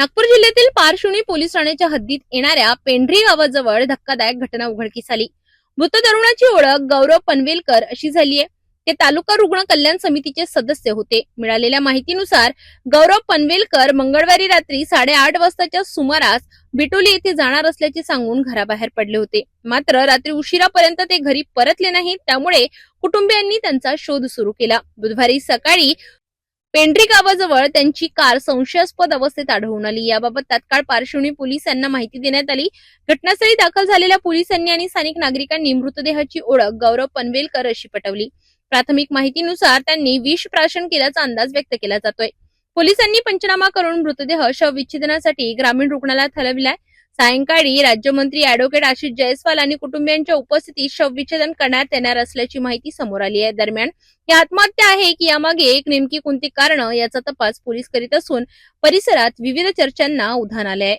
नागपूर जिल्ह्यातील पारशिवनी पोलीस ठाण्याच्या हद्दीत येणाऱ्या पेंढरी गावाजवळ धक्कादायक घटना उघडकीस आली। मृत तरुणाची ओळख गौरव पनवेलकर अशी झाली आहे। ते तालुका रुग्ण कल्याण समितीचे सदस्य होते। मिळालेल्या माहितीनुसार गौरव पनवेलकर मंगळवारी रात्री 8:30 वाजताच्या सुमारास बिटोली येथे जाणार असल्याचे सांगून घराबाहेर पडले होते। मात्र रात्री उशिरापर्यंत ते घरी परतले नाहीत, त्यामुळे कुटुंबियांनी त्यांचा शोध सुरू केला। बुधवारी सकाळी पेंढरी गावाजवळ त्यांची कार संशयास्पद अवस्थेत आढळून आली। याबाबत तात्काळ पारशिवनी पोलिसांना माहिती देण्यात आली। घटनास्थळी दाखल झालेल्या पोलिसांनी आणि स्थानिक नागरिकांनी मृतदेहाची ओळख गौरव पनवेलकर अशी पटवली। प्राथमिक माहितीनुसार त्यांनी विष प्राशन केल्याचा अंदाज व्यक्त केला जातोय। पोलिसांनी पंचनामा करून मृतदेह शवविच्छेदनासाठी ग्रामीण रुग्णालयात हलविलाय। सायंकाळी राज्यमंत्री अॅडव्होकेट आशिष जयस्वाल आणि कुटुंबियांच्या उपस्थितीत शवविच्छेदन करण्यात येणार असल्याची माहिती समोर आली आहे। दरम्यान ही आत्महत्या आहे की यामागे नेमकी कोणती कारण याचा तपास पोलीस करीत असून परिसरात विविध चर्चांना उधाण आले आहे।